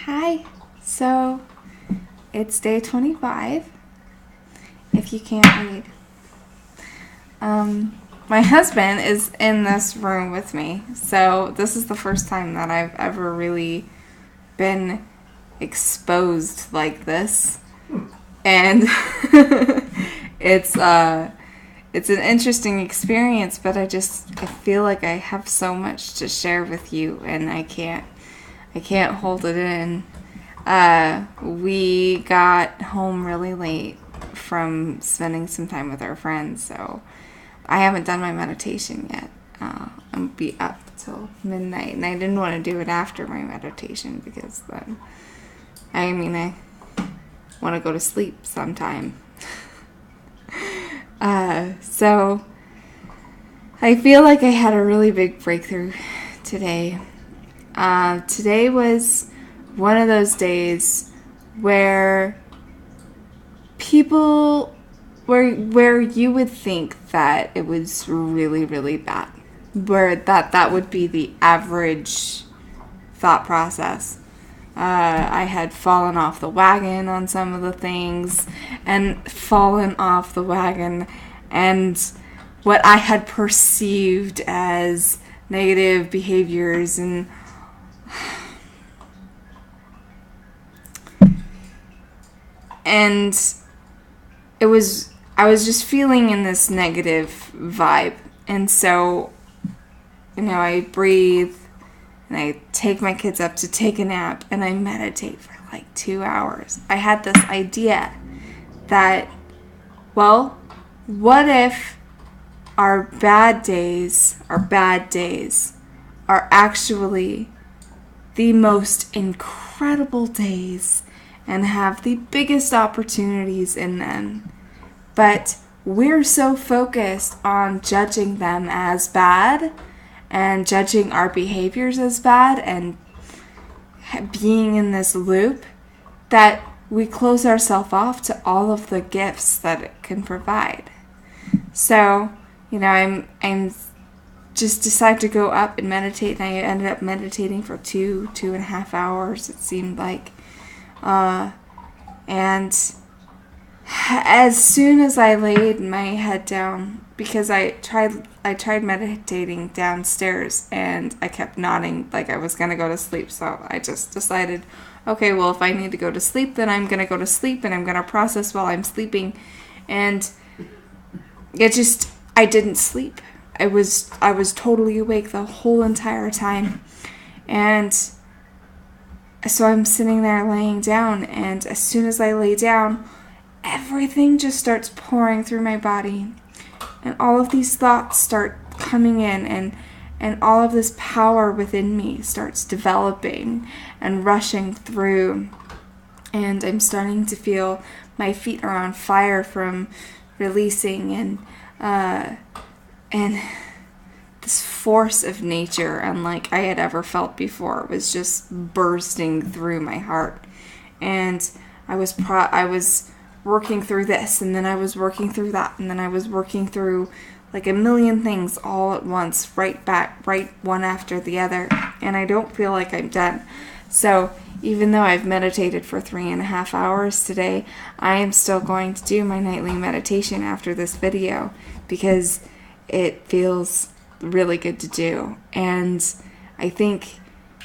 Hi. So it's day 25, if you can't read. My husband is in this room with me, so this is the first time that I've ever really been exposed like this. And it's an interesting experience, but I feel like I have so much to share with you, and I can't hold it in. We got home really late from spending some time with our friends, so I haven't done my meditation yet. I'll be up till midnight, and I didn't want to do it after my meditation because then, I want to go to sleep sometime. So I feel like I had a really big breakthrough today. Today was one of those days where where you would think that it was really, really bad, where that would be the average thought process. I had fallen off the wagon on some of the things, and fallen off the wagon, and what I had perceived as negative behaviors and I was just feeling in this negative vibe. And so, I breathe, and I take my kids up to take a nap, and I meditate for like 2 hours. I had this idea that, well, what if our bad days are actually the most incredible days and have the biggest opportunities in them. But we're so focused on judging them as bad and judging our behaviors as bad and being in this loop that we close ourselves off to all of the gifts that it can provide. So, I'm just decided to go up and meditate, and I ended up meditating for 2.5 hours, it seemed like. And as soon as I laid my head down, because I tried meditating downstairs, and I kept nodding like I was going to go to sleep, so I just decided, okay, well, if I need to go to sleep, then I'm going to go to sleep, and I'm going to process while I'm sleeping. And I didn't sleep. I was totally awake the whole entire time. And so I'm sitting there laying down, and as soon as I lay down, everything just starts pouring through my body. And all of these thoughts start coming in, and all of this power within me starts developing and rushing through. And I'm starting to feel my feet are on fire from releasing, and this force of nature, unlike I had ever felt before, was just bursting through my heart. And I was working through this, and then I was working through that, and then I was working through like a million things all at once, right one after the other, and I don't feel like I'm done. So even though I've meditated for 3.5 hours today, I am still going to do my nightly meditation after this video because it feels really good to do. And I think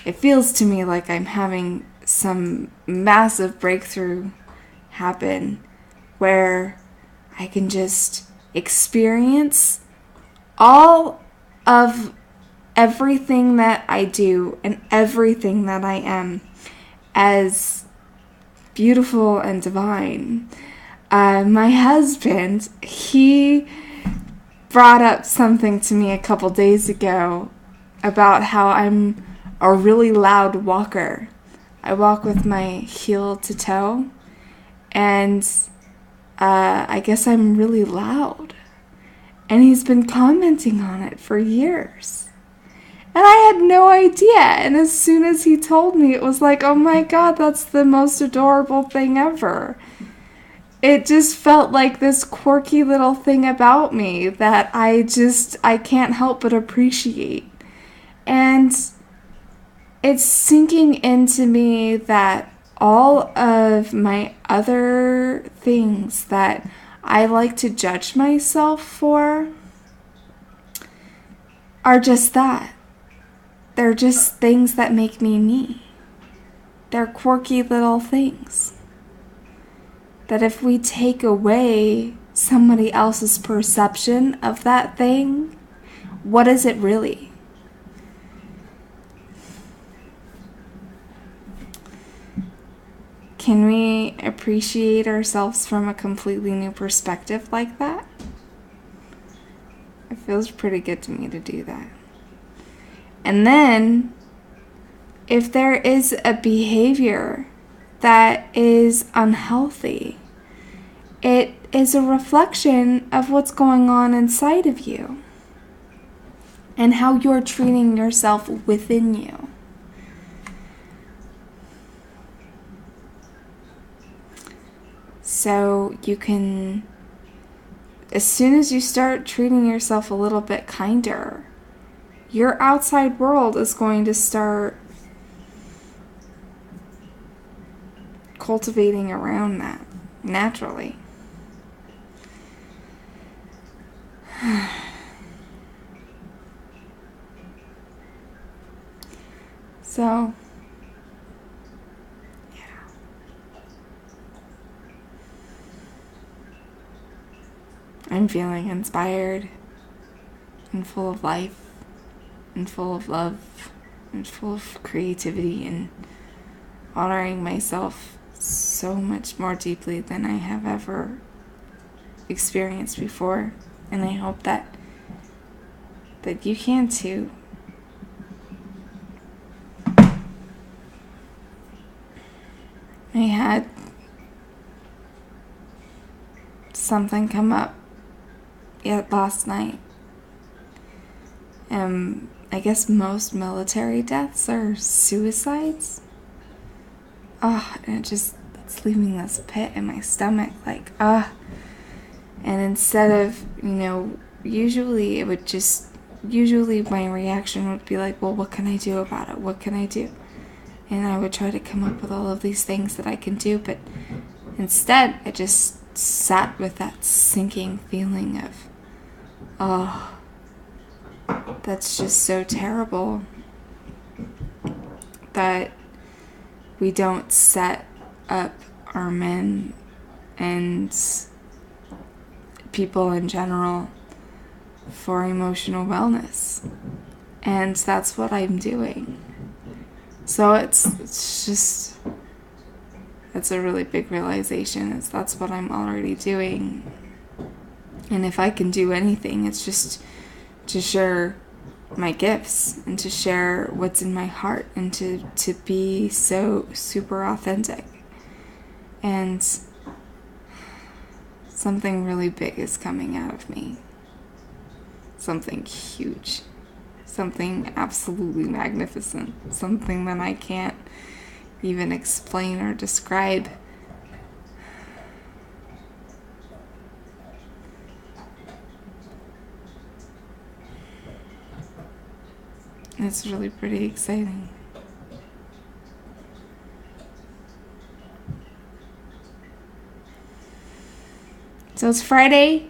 it feels to me like I'm having some massive breakthrough happen where I can just experience all of everything that I do and everything that I am as beautiful and divine. My husband, he brought up something to me a couple days ago about how I'm a really loud walker. I walk with my heel to toe, and I guess I'm really loud. And he's been commenting on it for years. And I had no idea. And as soon as he told me, it was like, oh my God, that's the most adorable thing ever. It just felt like this quirky little thing about me that I can't help but appreciate. And it's sinking into me that all of my other things that I like to judge myself for are just that. They're just things that make me me. They're quirky little things. That if we take away somebody else's perception of that thing, what is it really? Can we appreciate ourselves from a completely new perspective like that? It feels pretty good to me to do that. And then, if there is a behavior that is unhealthy, it is a reflection of what's going on inside of you and how you're treating yourself within you. So you can, as soon as you start treating yourself a little bit kinder, your outside world is going to start cultivating around that naturally. So, yeah. I'm feeling inspired and full of life and full of love and full of creativity and honoring myself so much more deeply than I have ever experienced before. And I hope that you can too. I had something come up yet last night. I guess most military deaths are suicides. And it's leaving this pit in my stomach, And instead of, usually my reaction would be like, well, what can I do about it? What can I do? And I would try to come up with all of these things that I can do, but instead I just sat with that sinking feeling of, that's just so terrible that we don't set up our men and people in general for emotional wellness. And that's what I'm doing. So it's a really big realization. That's what I'm already doing. And if I can do anything, it's just to share my gifts and to share what's in my heart and to be so super authentic. And something really big is coming out of me. Something huge. Something absolutely magnificent. Something that I can't even explain or describe. It's really pretty exciting. So it's Friday,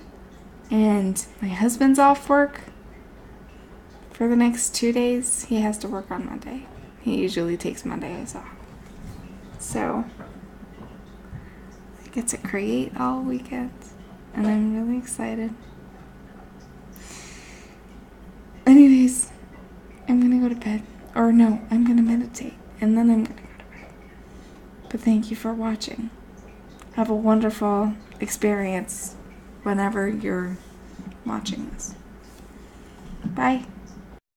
and my husband's off work for the next 2 days. He has to work on Monday. He usually takes Mondays off. So I get to create all weekend, and I'm really excited. Anyways, I'm gonna go to bed. Or no, I'm gonna meditate, and then I'm gonna go to bed. But thank you for watching. Have a wonderful experience whenever you're watching this. Bye.